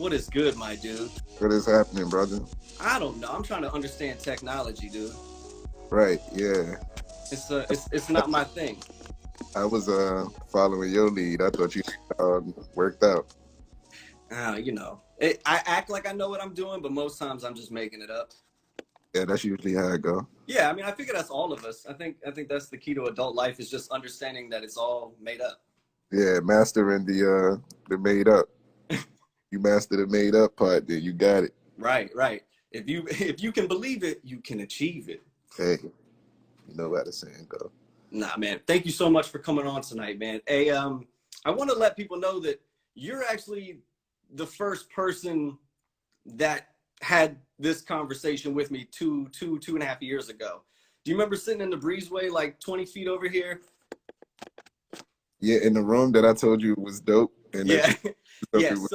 What is good, my dude? What is happening, brother? I don't know. I'm trying to understand technology, dude. Right, yeah. It's not my thing. I was following your lead. I thought you worked out. I act like I know what I'm doing, but most times I'm just making it up. Yeah, that's usually how it go. Yeah, I mean, I figure that's all of us. I think that's the key to adult life is just understanding that it's all made up. Yeah, mastering the made up. You master the made up part, then you got it. Right, right. If you can believe it, you can achieve it. Hey, you know how the saying go. Nah, man. Thank you so much for coming on tonight, man. Hey, I want to let people know that you're actually the first person that had this conversation with me two and a half years ago. Do you remember sitting in the breezeway like 20 feet over here? Yeah, in the room that I told you was dope. And Yeah. Yeah. was,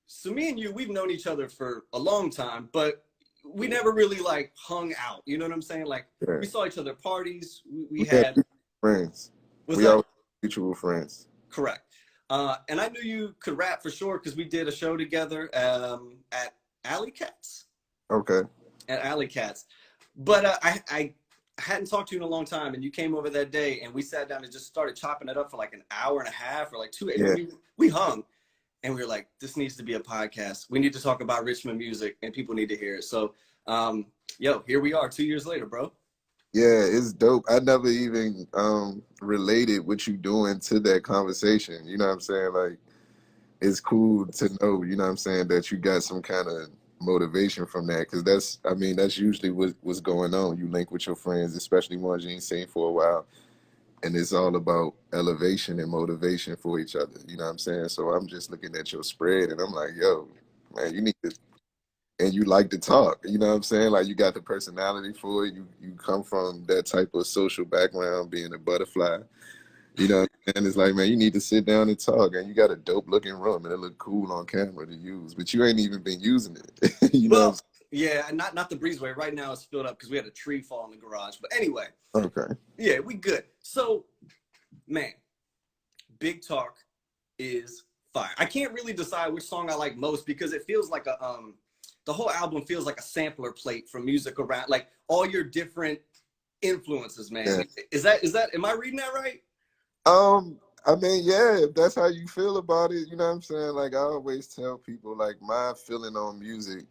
So me and you, we've known each other for a long time, but we never really like hung out. You know what I'm saying? Like yeah. we saw each other at parties. We had friends. Was we that? all mutual friends. Correct. And I knew you could rap for sure because we did a show together at Alley Cats. Okay. At Alley Cats. But I hadn't talked to you in a long time, and you came over that day, and we sat down and just started chopping it up for like an hour and a half or like 2 hours. Yeah. We hung, and we were like, this needs to be a podcast. We need to talk about Richmond music, and people need to hear it. So, here we are 2 years later, bro. Yeah, it's dope. I never even related what you doing to that conversation. You know what I'm saying? Like, it's cool to know, you know what I'm saying, that you got some kind of motivation from that. Because that's usually what's going on. You link with your friends, especially ones you ain't seen for a while. And it's all about elevation and motivation for each other. You know what I'm saying? So I'm just looking at your spread and I'm like, yo, man, you need to. And you like to talk, you know what I'm saying? Like you got the personality for it. You come from that type of social background, being a butterfly, you know. And it's like, man, you need to sit down and talk. And you got a dope looking room, and it look cool on camera to use, but you ain't even been using it. You know? Yeah, not the breezeway. Right now it's filled up because we had a tree fall in the garage. But anyway, okay, yeah, we good. So, man, Big Talk is fire. I can't really decide which song I like most because it feels like the whole album feels like a sampler plate from music around, like all your different influences, man. Yeah. Is that, am I reading that right? I mean, yeah, if that's how you feel about it, you know what I'm saying? Like I always tell people, like my feeling on music,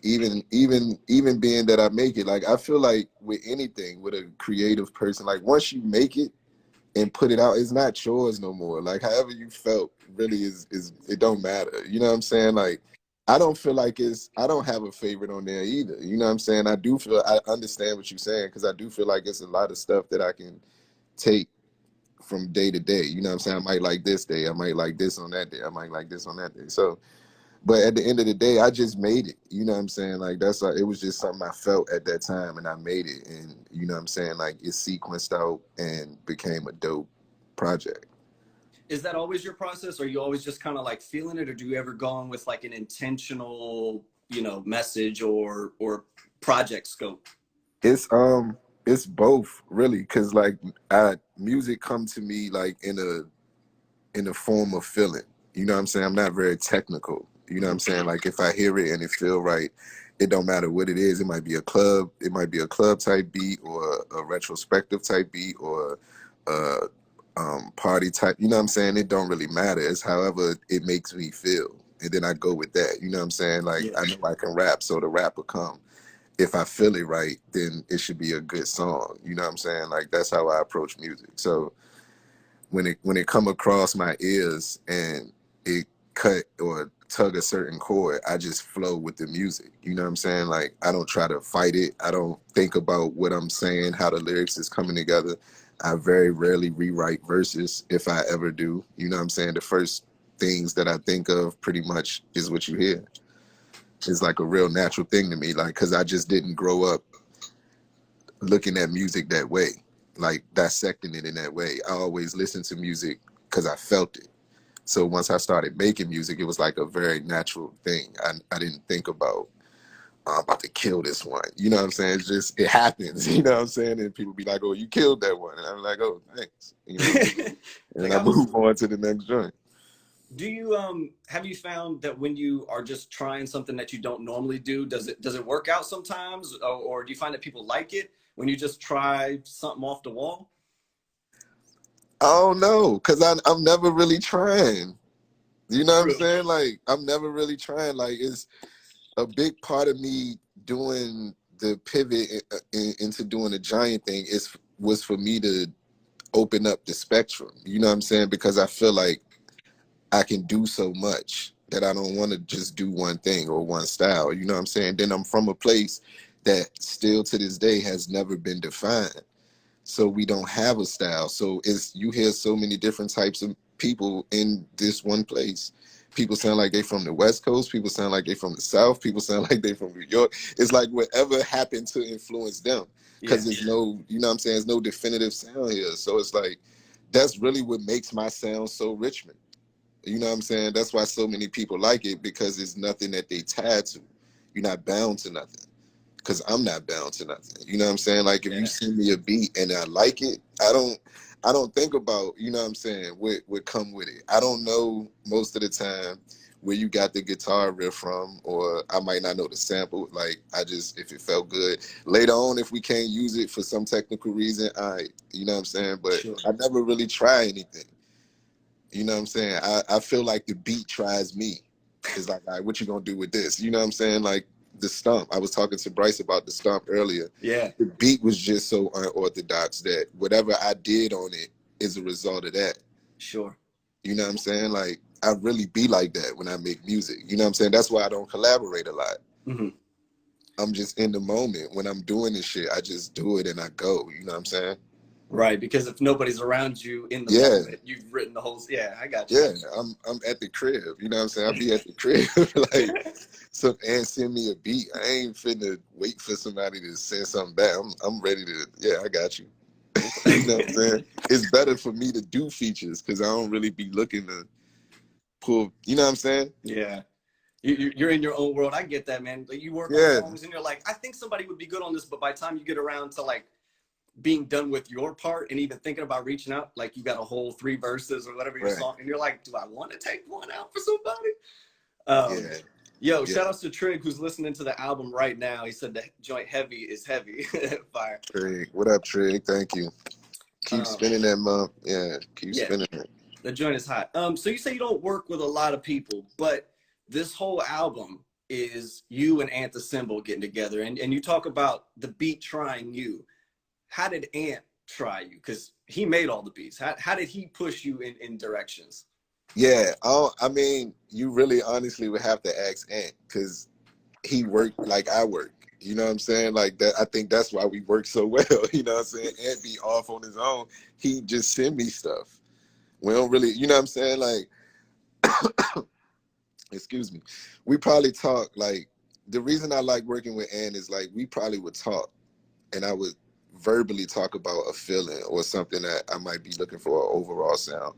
even being that I make it, like I feel like with anything, with a creative person, like once you make it and put it out, it's not yours no more. Like however you felt really is it don't matter. You know what I'm saying? Like I don't feel like I don't have a favorite on there either. You know what I'm saying? I understand what you're saying because I do feel like it's a lot of stuff that I can take from day to day. You know what I'm saying? I might like this day. I might like this on that day. I might like this on that day. So, but at the end of the day, I just made it. You know what I'm saying? Like it was just something I felt at that time and I made it. And you know what I'm saying? Like it sequenced out and became a dope project. Is that always your process? Or are you always just kind of like feeling it? Or do you ever go on with like an intentional, message or project scope? It's both really. Cause like music come to me like in a form of feeling. You know what I'm saying? I'm not very technical. You know what I'm saying? Like if I hear it and it feel right, it don't matter what it is. It might be a club type beat or a retrospective type beat or party type. You know what I'm saying? It don't really matter. It's however it makes me feel. And then I go with that. You know what I'm saying? Like I know I can rap, so the rap will come. If I feel it right, then it should be a good song. You know what I'm saying? Like that's how I approach music. So when it come across my ears and it cut or tug a certain chord, I just flow with the music. You know what I'm saying? Like I don't try to fight it. I don't think about what I'm saying, how the lyrics is coming together. I very rarely rewrite verses if I ever do. You know what I'm saying? The first things that I think of pretty much is what you hear. It's like a real natural thing to me, like because I just didn't grow up looking at music that way, like dissecting it in that way. I always listened to music because I felt it. So once I started making music, it was like a very natural thing. I didn't think about I'm about to kill this one. You know what I'm saying? It's just it happens. You know what I'm saying? And people be like, "Oh, you killed that one," and I'm like, "Oh, thanks." You know, and I move on to the next joint. Do you have you found that when you are just trying something that you don't normally do, does it work out sometimes, or do you find that people like it when you just try something off the wall? I don't know, because I'm never really trying. You know what I'm True. saying? Like, I'm never really trying. Like, it's a big part of me doing the pivot into doing the giant thing was for me to open up the spectrum. You know what I'm saying? Because I feel like I can do so much that I don't want to just do one thing or one style. You know what I'm saying? Then I'm from a place that still to this day has never been defined. So we don't have a style. So it's you hear so many different types of people in this one place. People sound like they from the West Coast. People sound like they from the South. People sound like they from New York. It's like whatever happened to influence them, Yeah. because there's no, you know what I'm saying, there's no definitive sound here. So it's like that's really what makes my sound so Richmond. You know what I'm saying? That's why so many people like it, because it's nothing that they tied to. You're not bound to nothing, because I'm not bound to nothing. You know what I'm saying? Like if you Yeah. send me a beat and I like it, I don't think about, you know what I'm saying, what come with it. I don't know most of the time where you got the guitar riff from, or I might not know the sample. Like I just, if it felt good. Later on, if we can't use it for some technical reason, you know what I'm saying? But Sure. I never really try anything. You know what I'm saying? I feel like the beat tries me. It's like, all right, what you gonna do with this? You know what I'm saying? Like the stump. I was talking to Bryce about the stump earlier. Yeah. The beat was just so unorthodox that whatever I did on it is a result of that. Sure. You know what I'm saying? Like I really be like that when I make music. You know what I'm saying? That's why I don't collaborate a lot. Hmm. I'm just in the moment. When I'm doing this shit, I just do it and I go. You know what I'm saying? Right, because if nobody's around you in the Yeah. moment, you've written the whole. Yeah, I got you. Yeah, I'm at the crib. You know what I'm saying? I'll be at the crib like and send me a beat. I ain't finna wait for somebody to send something back. I'm ready to, yeah, I got you. You know what I'm saying? It's better for me to do features because I don't really be looking to pull, you know what I'm saying? Yeah. You're in your own world. I get that, man. Like you work on Yeah, songs and you're like, I think somebody would be good on this, but by the time you get around to like being done with your part and even thinking about reaching out, like you got a whole 3 verses or whatever your right. song, and you're like, do I want to take one out for somebody? Yeah, Yo, yeah. shout outs to Trig who's listening to the album right now. He said the joint heavy is heavy. Fire. Trig. What up, Trig? Thank you. Keep Um, spinning that month. Yeah, keep yeah, spinning it. the joint is hot. So you say you don't work with a lot of people, but this whole album is you and Ant the Symbol getting together, and you talk about the beat trying you. How did Ant try you? Because he made all the beats. How did he push you in directions? Yeah, I mean, you really honestly would have to ask Ant because he worked like I work. You know what I'm saying? Like that. I think that's why we work so well. You know what I'm saying? Ant be off on his own. He just send me stuff. We don't really, you know what I'm saying? Like, excuse me. We probably talk like the reason I like working with Ant is like we probably would talk, and I would verbally talk about a feeling or something that I might be looking for an overall sound.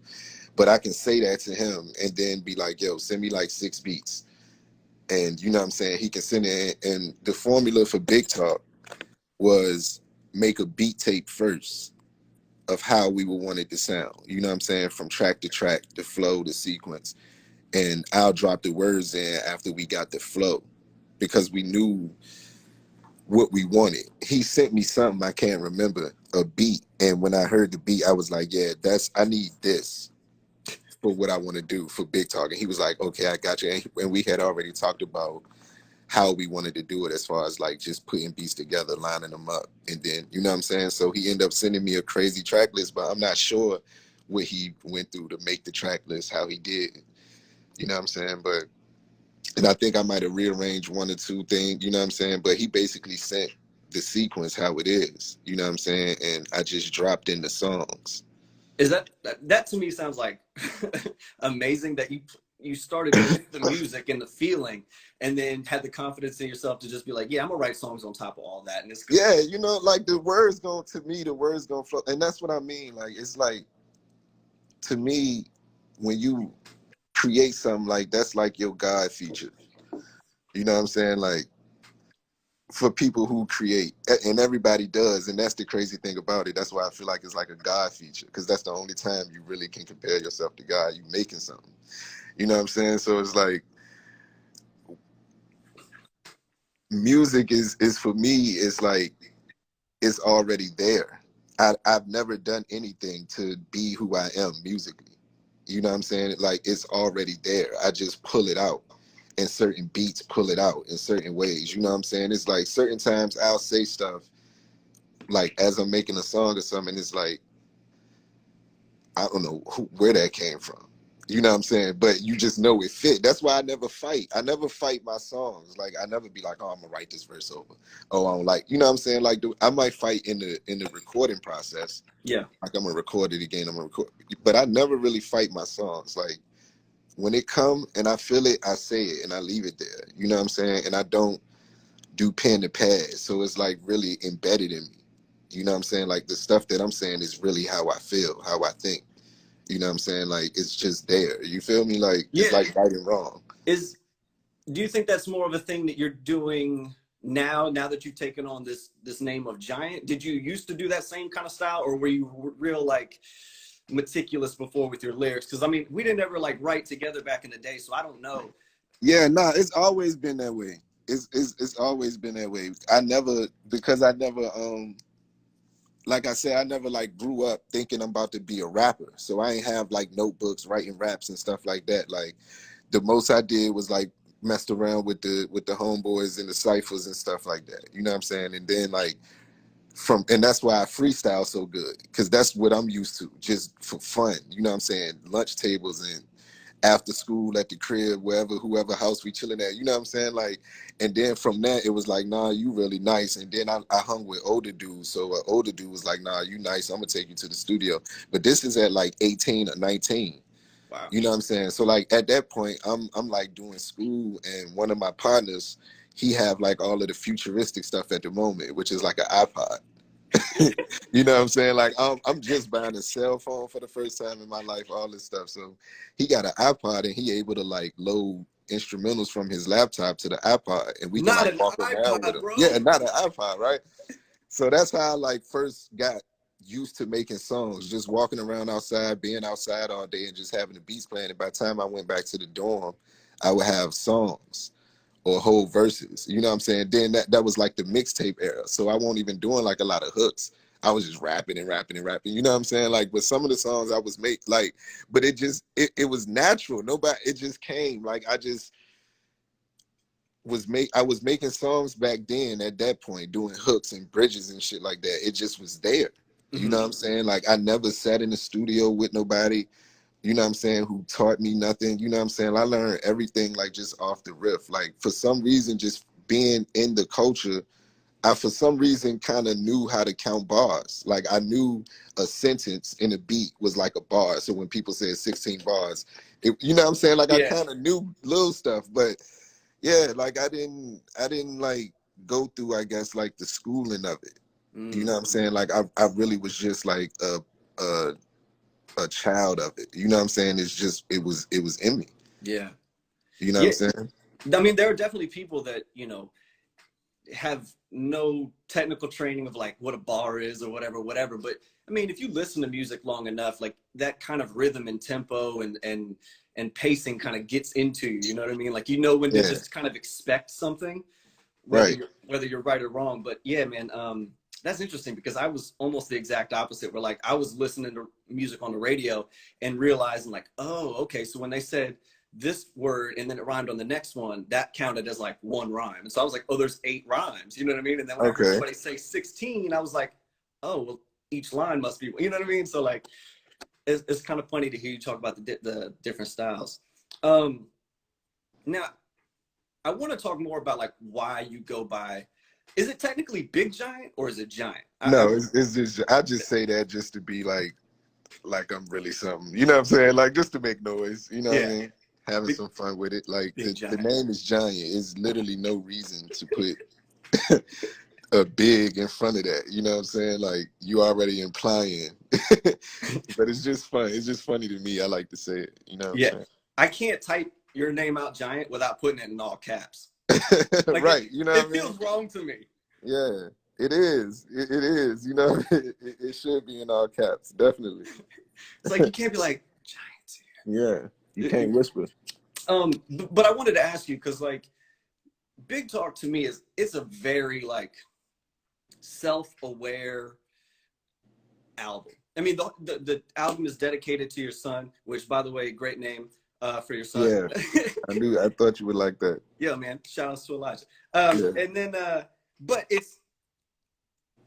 But I can say that to him and then be like, yo, send me like 6 beats. And you know what I'm saying? He can send it. And the formula for Big Talk was make a beat tape first of how we would want it to sound. You know what I'm saying? From track to track, the flow, the sequence. And I'll drop the words in after we got the flow because we knew what we wanted. He sent me something I can't remember, a beat. And when I heard the beat, I was like, yeah, I need this for what I want to do for Big Talk. And he was like, okay, I got you. And we had already talked about how we wanted to do it as far as like just putting beats together, lining them up. And then, you know what I'm saying? So he ended up sending me a crazy track list, but I'm not sure what he went through to make the track list, how he did. You know what I'm saying? But, and I think I might have rearranged one or two things, you know what I'm saying? But he basically sent the sequence how it is, you know what I'm saying? And I just dropped in the songs. Is that to me sounds like amazing that you started with the music and the feeling, and then had the confidence in yourself to just be like, yeah, I'm gonna write songs on top of all that, and it's good. Yeah, you know, like the words going to me, the words gonna flow. And that's what I mean. Like, it's like, to me, when you create something like that's like your God feature. You know what I'm saying? Like for people who create, and everybody does, and that's the crazy thing about it. That's why I feel like it's like a God feature, because that's the only time you really can compare yourself to God. You making something. You know what I'm saying? So it's like music is for me, it's like it's already there. I've never done anything to be who I am musically. You know what I'm saying? Like it's already there. I just pull it out. And certain beats pull it out in certain ways. You know what I'm saying? It's like certain times I'll say stuff like as I'm making a song or something, it's like I don't know where that came from. You know what I'm saying? But you just know it fit. That's why I never fight. I never fight my songs. Like I never be like, oh, I'm gonna write this verse over. Oh, I don't like. You know what I'm saying? Like I might fight in the recording process. Yeah. Like I'm gonna record it again. I'm gonna record, but I never really fight my songs. Like when it come and I feel it, I say it and I leave it there. You know what I'm saying? And I don't do pen to pad. So it's like really embedded in me. You know what I'm saying? Like the stuff that I'm saying is really how I feel, how I think. You know what I'm saying? Like it's just there. You feel me? Like it's like right and wrong. Do you think that's more of a thing that you're doing now that you've taken on this name of Giant? Did you used to do that same kind of style, or were you real like meticulous before with your lyrics? Because I mean, we didn't ever like write together back in the day, so I don't know. Yeah, nah, it's always been that way. It's always been that way. I never, because I never like I said, I never like grew up thinking I'm about to be a rapper. So I ain't have like notebooks writing raps and stuff like that. Like the most I did was like messed around with the homeboys and the ciphers and stuff like that. You know what I'm saying? And then like and that's why I freestyle so good, because that's what I'm used to, just for fun. You know what I'm saying? Lunch tables and after school at the crib, wherever, whoever house we chilling at. You know what I'm saying? Like, and then from that it was like, nah, you really nice. And then I hung with older dudes, so an older dude was like, nah, you nice, I'm gonna take you to the studio. But this is at like 18 or 19. Wow. You know what I'm saying? So like at that point, I'm like doing school, and one of my partners, he have like all of the futuristic stuff at the moment, which is like an iPod. You know what I'm saying? Like I'm just buying a cell phone for the first time in my life, all this stuff. So he got an iPod and he able to like load instrumentals from his laptop to the iPod, and we can Not like an walk around with iPod, him. bro. Yeah, not an iPod, right? So that's how I like first got used to making songs, just walking around outside, being outside all day and just having the beats playing. And by the time I went back to the dorm, I would have songs or whole verses. You know what I'm saying? Then that was like the mixtape era. So I wasn't even doing like a lot of hooks. I was just rapping and rapping and rapping. You know what I'm saying? Like, but some of the songs I was like, but it was natural. It just came. Like I just I was making songs back then at that point, doing hooks and bridges and shit like that. It just was there. You know what I'm saying? Like I never sat in the studio with nobody, you know what I'm saying, who taught me nothing. You know what I'm saying? I learned everything like just off the riff. Like for some reason, just being in the culture, I for some reason kind of knew how to count bars. Like I knew a sentence in a beat was like a bar. So when people said 16 bars, you know what I'm saying? Like I Yeah. kind of knew little stuff, but yeah, like I didn't like go through, I guess, like the schooling of it. You know what I'm saying? Like I really was just like a a child of it. You know what I'm saying? It's just it was in me. Yeah. You know what Yeah. I'm saying? I mean, there are definitely people that, have no technical training of like what a bar is or whatever. But I mean, if you listen to music long enough, like that kind of rhythm and tempo and pacing kind of gets into you. You know what I mean? Like when to Yeah. just kind of expect something, Right. whether you're right or wrong. But yeah, man, that's interesting because I was almost the exact opposite. Where like I was listening to music on the radio and realizing like, oh, okay, so when they said this word and then it rhymed on the next one, that counted as like one rhyme. And so I was like, oh, there's 8 rhymes. You know what I mean? And then when I heard Okay. somebody say 16, I was like, oh, well, each line must be. You know what I mean? So like, it's kind of funny to hear you talk about the different styles. Now I want to talk more about like why you go by. Is it technically Big Giant or is it Giant? No, it's just I just say that just to be like I'm really something. You know what I'm saying? Like just to make noise. You know what I Yeah, mean? Having Big, some fun with it. Like Big the Giant. name is Giant. It's literally no reason to put a big in front of that. You know what I'm saying? Like you already implying. But it's just fun. It's just funny to me. I like to say it. You know what I'm Yeah, saying? I can't type your name out Giant without putting it in all caps. Like Right. You know what it I mean? feels wrong to me. Yeah, it is. It is. You know, it should be in all caps, definitely. It's like you can't be like Giant. Yeah, You can't whisper. But I wanted to ask you, because like Big Talk to me is a very like self-aware album. I mean, the album is dedicated to your son, which, by the way, great name for your son. Yeah, I knew. I thought you would like that. Yeah, man. Shout out to Elijah. Yeah. And then, but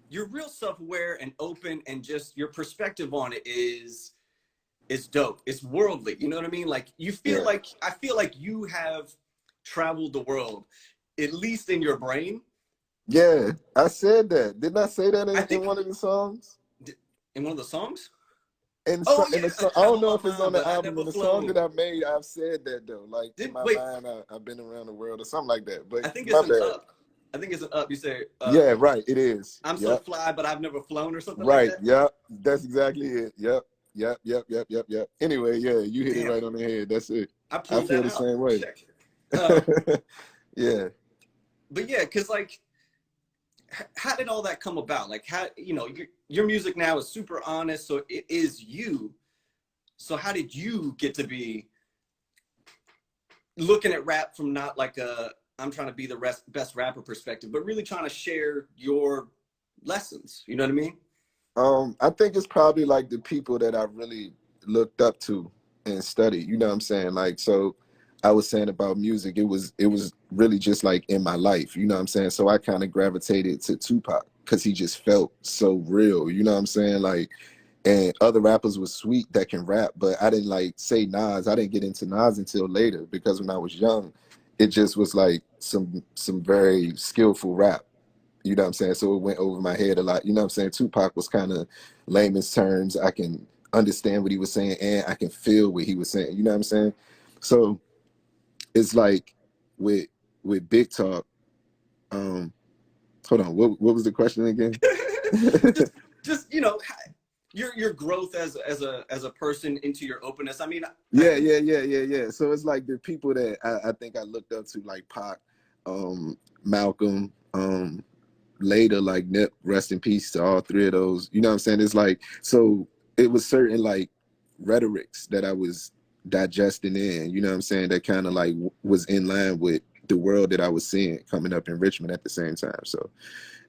you're real self-aware and open, and just your perspective on it is dope. It's worldly. You know what I mean? Like you feel like, I feel like you have traveled the world, at least in your brain. Yeah, I said that. Didn't I say that in one of the songs? In one of the songs? In the song, I don't know if it's on the album. In the song that I made, I've said that though. Like in my mind, I've been around the world or something like that. But I think it's an Up. I think it's an Up. You say, yeah, right. It is. I'm so fly, but I've never flown, or something right. like that. Yep. That's exactly it. Yep. Anyway, yeah, you hit it right on the head. That's it. I feel the same way. Yeah. But yeah, because like, how did all that come about? Like, how, you know, your music now is super honest, so it is you. So how did you get to be looking at rap from not like I'm trying to be the best rapper perspective, but really trying to share your lessons? You know what I mean? I think it's probably like the people that I really looked up to and studied. You know what I'm saying? Like, so I was saying about music, it was really just like in my life, you know what I'm saying? So I kind of gravitated to Tupac because he just felt so real, you know what I'm saying? Like, and other rappers was sweet that can rap, but I didn't like say Nas. I didn't get into Nas until later, because when I was young, it just was like some very skillful rap. You know what I'm saying? So it went over my head a lot. You know what I'm saying? Tupac was kind of layman's terms. I can understand what he was saying, and I can feel what he was saying. You know what I'm saying? So it's like with Big Talk. Hold on. What was the question again? just you know, your growth as a person, into your openness. I mean, yeah. So it's like the people that I think I looked up to, like Pac, Malcolm, later like Nip, rest in peace to all three of those. You know what I'm saying? It's like, so it was certain like rhetorics that I was digesting in, you know what I'm saying, that kind of like was in line with the world that I was seeing coming up in Richmond at the same time. So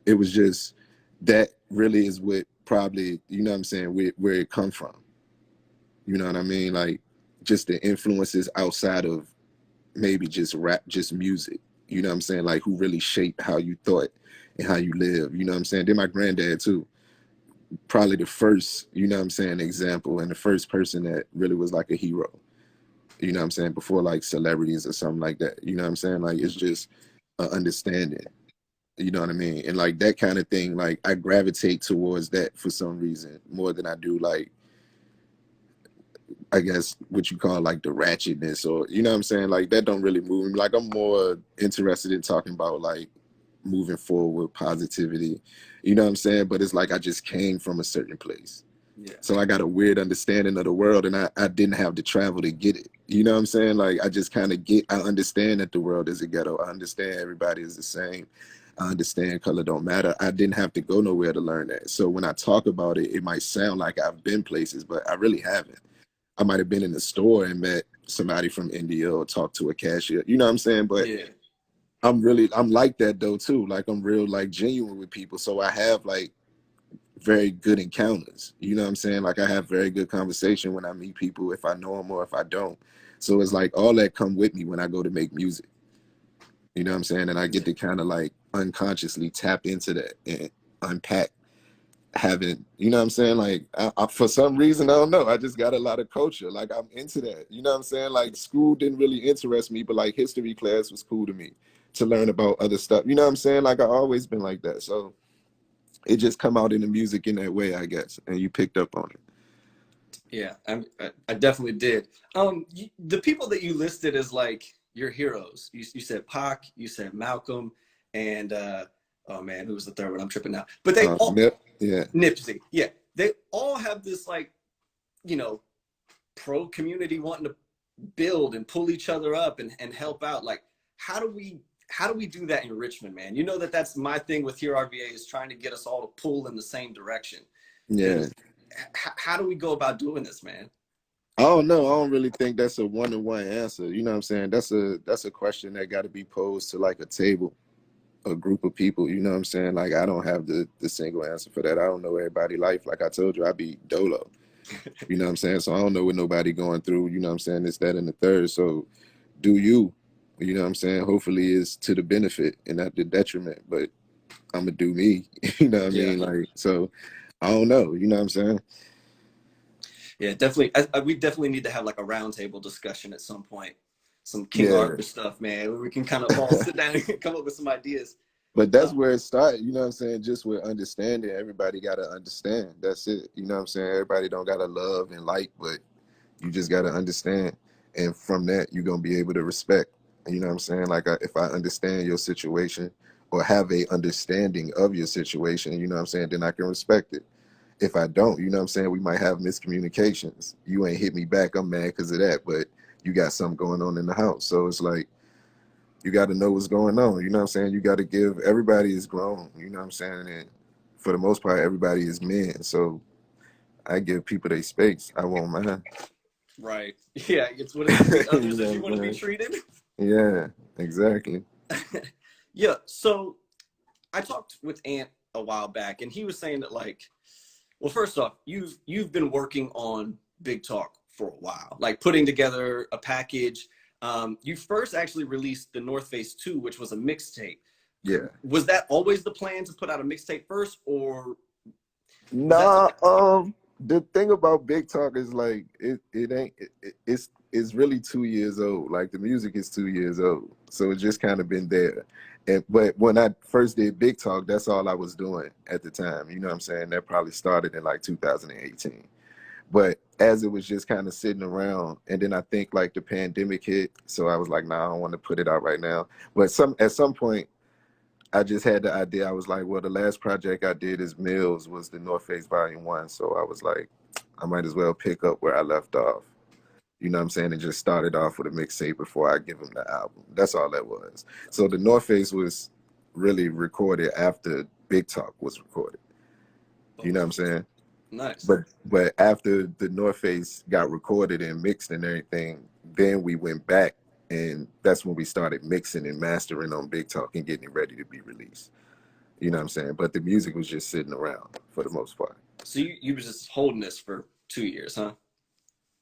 it was just, that really is what probably, you know what I'm saying, where it come from. You know what I mean? Like just the influences outside of maybe just rap, just music. You know what I'm saying? Like who really shaped how you thought and how you live. You know what I'm saying? Then my granddad too. Probably the first, you know what I'm saying, example, and the first person that really was like a hero. You know what I'm saying? Before like celebrities or something like that. You know what I'm saying? Like it's just an understanding. You know what I mean? And like that kind of thing, like I gravitate towards that for some reason more than I do like, I guess what you call like the ratchetness, or you know what I'm saying? Like that don't really move me. Like I'm more interested in talking about like moving forward, positivity. You know what I'm saying? But it's like I just came from a certain place. yeah. So I got a weird understanding of the world, and I didn't have to travel to get it. You know what I'm saying? Like I just kind of I understand that the world is a ghetto. I understand everybody is the same. I understand color don't matter. I didn't have to go nowhere to learn that. So when I talk about it, it might sound like I've been places, but I really haven't. I might have been in the store and met somebody from India or talked to a cashier. You know what I'm saying? But yeah. I'm like that though too. Like I'm real like genuine with people. So I have like very good encounters. You know what I'm saying? Like I have very good conversation when I meet people, if I know them or if I don't. So it's like all that come with me when I go to make music. You know what I'm saying? And I get to kind of like unconsciously tap into that and unpack having, you know what I'm saying? Like I, for some reason, I don't know, I just got a lot of culture. Like I'm into that. You know what I'm saying? Like school didn't really interest me, but like history class was cool to me to learn about other stuff. You know what I'm saying? Like I always been like that. So it just come out in the music in that way, I guess. And you picked up on it. Yeah, I definitely did. The people that you listed as like your heroes, you said Pac, you said Malcolm, and oh man, who was the third one? I'm tripping now. But they all, Nipsey, yeah, they all have this like, you know, pro community wanting to build and pull each other up and help out. Like, how do we do that in Richmond, man? You know that's my thing with Here RVA, is trying to get us all to pull in the same direction. Yeah. How do we go about doing this, man? I don't know. I don't really think that's a one-to-one answer. You know what I'm saying? That's a question that got to be posed to like a table, a group of people. You know what I'm saying? Like I don't have the single answer for that. I don't know everybody's life. Like I told you, I be dolo. You know what I'm saying? So I don't know what nobody going through. You know what I'm saying? It's that and the third. So do you? You know what I'm saying? Hopefully it's to the benefit and not the detriment. But I'm gonna do me. You know what I Yeah. mean? Like so. I don't know. You know what I'm saying? Yeah, definitely. We definitely need to have like a roundtable discussion at some point. Some King Yeah. Arthur stuff, man. Where we can kind of all sit down and come up with some ideas. But that's where it started, you know what I'm saying? Just with understanding, everybody gotta understand. That's it. You know what I'm saying? Everybody don't gotta love and like, but you just gotta understand. And from that, you're gonna be able to respect. You know what I'm saying? Like if I understand your situation or have a understanding of your situation, you know what I'm saying, then I can respect it. If I don't, you know what I'm saying, we might have miscommunications. You ain't hit me back, I'm mad because of that, but you got something going on in the house. So it's like you got to know what's going on. You know what I'm saying? You got to give, everybody is grown. You know what I'm saying? And for the most part, everybody is men. So I give people their space. I won't mind. Right. Yeah. It's what is it? Treat You others know as what you I'm want to be saying? treated. Yeah, exactly. Yeah. So I talked with Ant a while back, and he was saying that like, well, first off, you've been working on Big Talk for a while, like putting together a package. You first actually released the Northface 2, which was a mixtape. Yeah. Was that always the plan to put out a mixtape first, or was that Nah, something? the thing about Big Talk is like it ain't it's really 2 years old. Like the music is 2 years old. So it's just kind of been there. And but when I first did Big Talk, that's all I was doing at the time. You know what I'm saying? That probably started in like 2018. But as it was just kind of sitting around, and then I think like the pandemic hit, so I was like, nah, I don't want to put it out right now. But at some point I just had the idea. I was like, well, the last project I did is Mills was the Northface Vol.1. So I was like, I might as well pick up where I left off. You know what I'm saying? And just started off with a mixtape before I give him the album. That's all that was. So the Northface was really recorded after Big Talk was recorded. You know what I'm saying? Nice. But after the North Face got recorded and mixed and everything, then we went back and that's when we started mixing and mastering on Big Talk and getting it ready to be released. You know what I'm saying? But the music was just sitting around for the most part. So you were just holding this for 2 years, huh?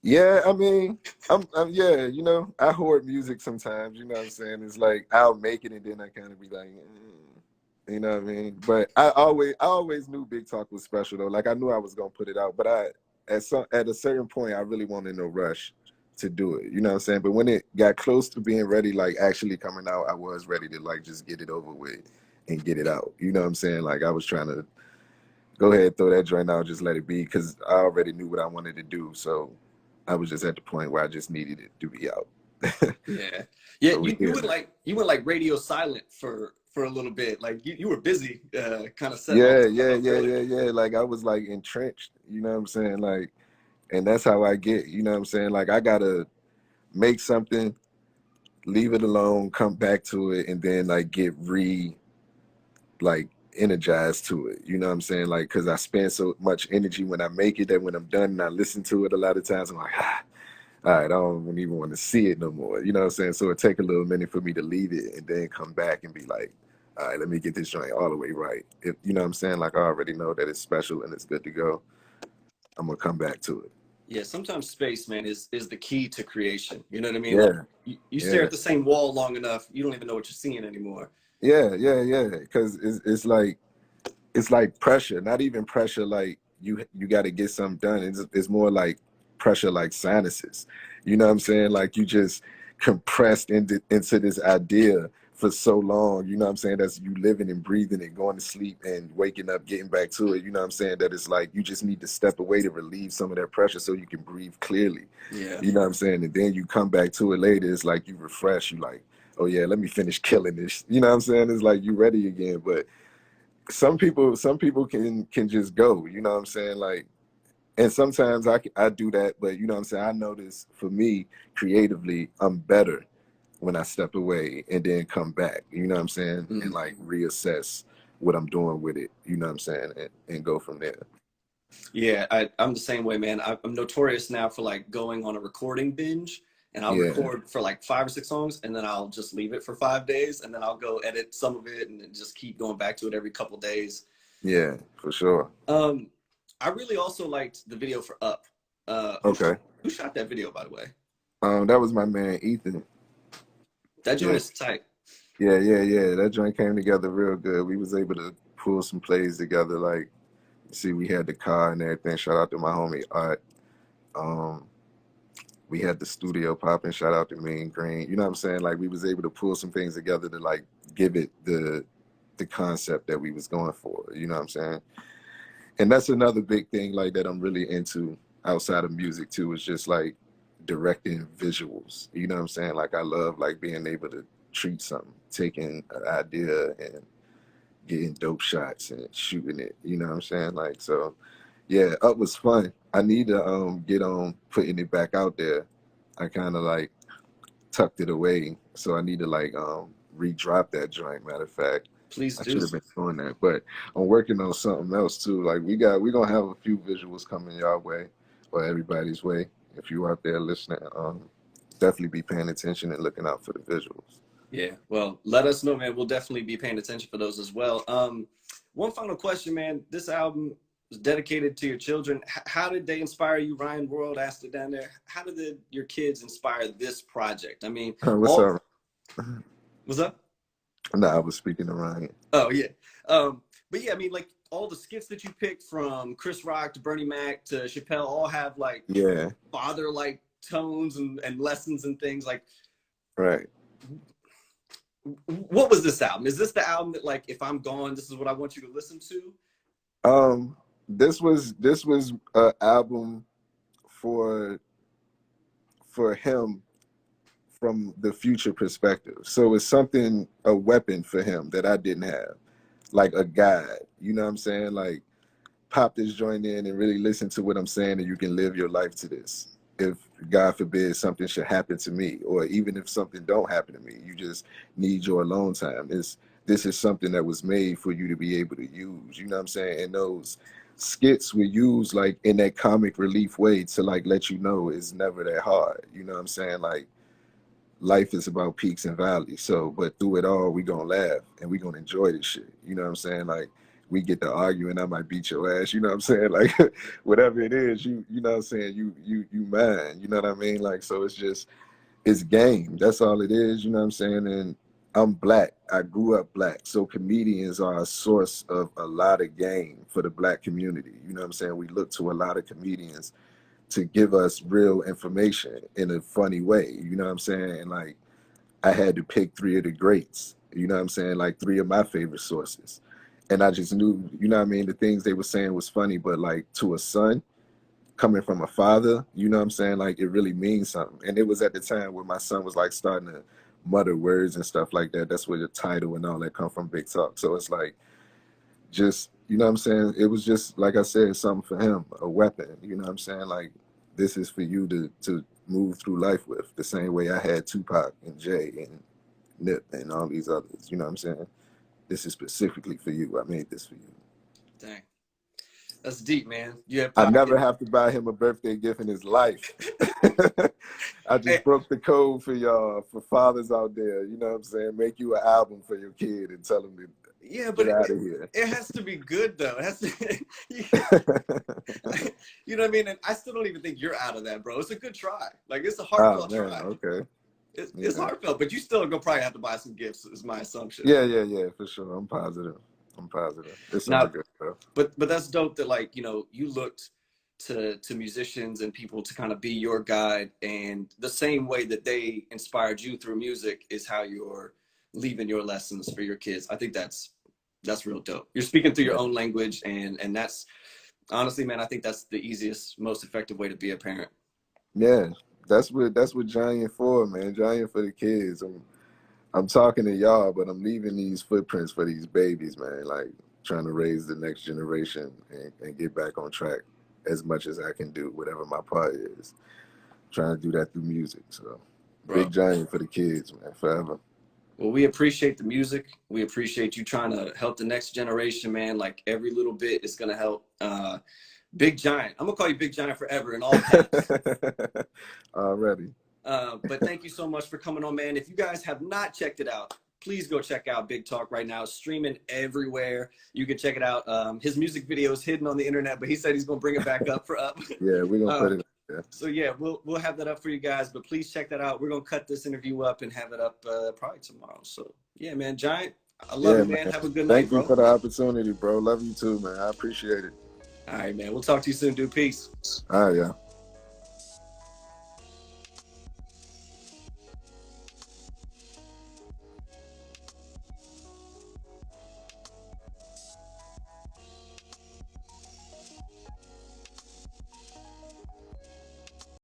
Yeah, I mean, I'm yeah, you know, I hoard music sometimes. You know what I'm saying? It's like I'll make it and then I kind of be like, you know what I mean? But I always knew Big Talk was special though. Like I knew I was gonna put it out, but at a certain point I really wanted no rush to do it. You know what I'm saying? But when it got close to being ready, like actually coming out, I was ready to like just get it over with and get it out. You know what I'm saying? Like I was trying to go ahead, throw that joint out, just let it be, because I already knew what I wanted to do. So I was just at the point where I just needed it to be out. Yeah. Yeah. So we You here went now. like radio silent for a little bit. Like you were busy, kind of setting all Yeah, this stuff yeah, up yeah, early. yeah, yeah. Like I was like entrenched, you know what I'm saying? Like, and that's how I get, you know what I'm saying? Like I gotta make something, leave it alone, come back to it, and then like get like energized to it. You know what I'm saying? Like, cause I spend so much energy when I make it that when I'm done and I listen to it a lot of times, I'm like, all right, I don't even want to see it no more. You know what I'm saying? So it take a little minute for me to leave it and then come back and be like, all right, let me get this joint all the way right. If you know what I'm saying? Like I already know that it's special and it's good to go. I'm gonna come back to it. Yeah. Sometimes space, man, is the key to creation. You know what I mean? Like Yeah, you stare yeah, at the same wall long enough, you don't even know what you're seeing anymore. yeah, yeah, yeah. Because it's like pressure, not even pressure like you got to get something done. It's more like pressure like sinuses. You know what I'm saying? Like you just compressed into this idea for so long, you know what I'm saying? That's you living and breathing and going to sleep and waking up, getting back to it. You know what I'm saying? That it's like you just need to step away to relieve some of that pressure so you can breathe clearly. Yeah. You know what I'm saying? And then you come back to it later, it's like you refresh, you like, oh yeah, let me finish killing this. You know what I'm saying? It's like you ready again. But some people can just go, you know what I'm saying? Like, and sometimes I do that, but you know what I'm saying? I notice for me creatively, I'm better when I step away and then come back, you know what I'm saying? And Mhm. like reassess what I'm doing with it, you know what I'm saying? And go from there. Yeah, I'm the same way, man. I'm notorious now for like going on a recording binge, and I'll Yeah, record for like 5 or 6 songs, and then I'll just leave it for 5 days, and then I'll go edit some of it, and then just keep going back to it every couple days. yeah, for sure. Um, I really also liked the video for Up. Okay. Who shot that video, by the way? That was my man Ethan. That joint Yeah, is tight. yeah. That joint came together real good. We was able to pull some plays together. Like, see, we had the car and everything. Shout out to my homie Art. Um, we had the studio popping. Shout out to me and Green. You know what I'm saying? Like, we was able to pull some things together to like give it the concept that we was going for. You know what I'm saying? And that's another big thing like that I'm really into outside of music too, is just like directing visuals. You know what I'm saying? Like I love like being able to treat something, taking an idea and getting dope shots and shooting it. You know what I'm saying? Like so yeah, Up was fun. I need to get on putting it back out there. I kinda like tucked it away. So I need to like re-drop that joint, matter of fact. Please I do. should have been doing that, but I'm working on something else too. Like we're gonna have a few visuals coming your way or everybody's way. If you out there listening, definitely be paying attention and looking out for the visuals. Yeah, well, let us know, man. We'll definitely be paying attention for those as well. One final question, man. This album was dedicated to your children. How did they inspire you? Ryan World asked it down there. How did your kids inspire this project? I mean, What's all up? what's up? No, I was speaking to Ryan. Oh yeah. But yeah, I mean, like all the skits that you picked from Chris Rock to Bernie Mac to Chappelle all have like Yeah, father-like tones and lessons and things. Like, right. what was this album? Is this the album that like if I'm gone, this is what I want you to listen to? This was an album for him from the future perspective. So it's something, a weapon for him that I didn't have, like a guide. You know what I'm saying? Like pop this joint in and really listen to what I'm saying, and you can live your life to this. If God forbid something should happen to me, or even if something don't happen to me, you just need your alone time. This is something that was made for you to be able to use. You know what I'm saying? And those skits were used like in that comic relief way to like let you know it's never that hard. You know what I'm saying? Like life is about peaks and valleys. So, but through it all, we gonna laugh and we gonna enjoy this shit. You know what I'm saying? Like we get to argue and I might beat your ass. You know what I'm saying? Like whatever it is, you know what I'm saying? You mine. You know what I mean? Like so, it's game. That's all it is. You know what I'm saying? And I'm black. I grew up black. So comedians are a source of a lot of game for the black community. You know what I'm saying? We look to a lot of comedians to give us real information in a funny way. You know what I'm saying? And like I had to pick three of the greats, you know what I'm saying? Like three of my favorite sources. And I just knew, you know what I mean, the things they were saying was funny, but like to a son coming from a father, you know what I'm saying? Like it really means something. And it was at the time where my son was like starting to mutter words and stuff like that. That's where the title and all that come from, Big Talk. So it's like just, you know what I'm saying? It was just, like I said, something for him, a weapon, you know what I'm saying? Like, this is for you to move through life with, the same way I had Tupac and Jay and Nip and all these others, you know what I'm saying? This is specifically for you. I made this for you. Dang, that's deep, man. You have I Pac. never have to buy him a birthday gift in his life. I just Hey, broke the code for y'all, for fathers out there, you know what I'm saying? Make you an album for your kid and tell him to yeah, but get out of here. it has to be good though. It has to, you know what I mean? And I still don't even think you're out of that, bro. It's a good try. Like it's a Oh heartfelt man, try. okay. It's Yeah. heartfelt, but you still gonna probably have to buy some gifts, is my assumption. Yeah, for sure. I'm positive. It's all Now, good, bro. but that's dope that like, you know, you looked to musicians and people to kind of be your guide, and the same way that they inspired you through music is how you're leaving your lessons for your kids. I think that's real dope. You're speaking through your Yeah. own language, and that's honestly, man, I think that's the easiest, most effective way to be a parent. Yeah. That's what Giant for, man. Giant for the kids. I'm talking to y'all, but I'm leaving these footprints for these babies, man. Like trying to raise the next generation and get back on track as much as I can do, whatever my part is. Trying to do that through music. So Bro, big Giant for the kids, man, forever. Well, we appreciate the music. We appreciate you trying to help the next generation, man. Like every little bit is gonna help. Big Giant. I'm gonna call you Big Giant forever in all caps. Already. But thank you so much for coming on, man. If you guys have not checked it out, please go check out Big Talk right now. It's streaming everywhere. You can check it out. His music video is hidden on the internet, but he said he's gonna bring it back up for up. Yeah, we're gonna put it. Yeah. So yeah, we'll have that up for you guys. But please check that out. We're gonna cut this interview up and have it up probably tomorrow. So yeah, man, Giant. I love you, man. Have a good night, bro. Thank you for the opportunity, bro. Love you too, man. I appreciate it. All right, man. We'll talk to you soon, dude. Peace. All right, yeah.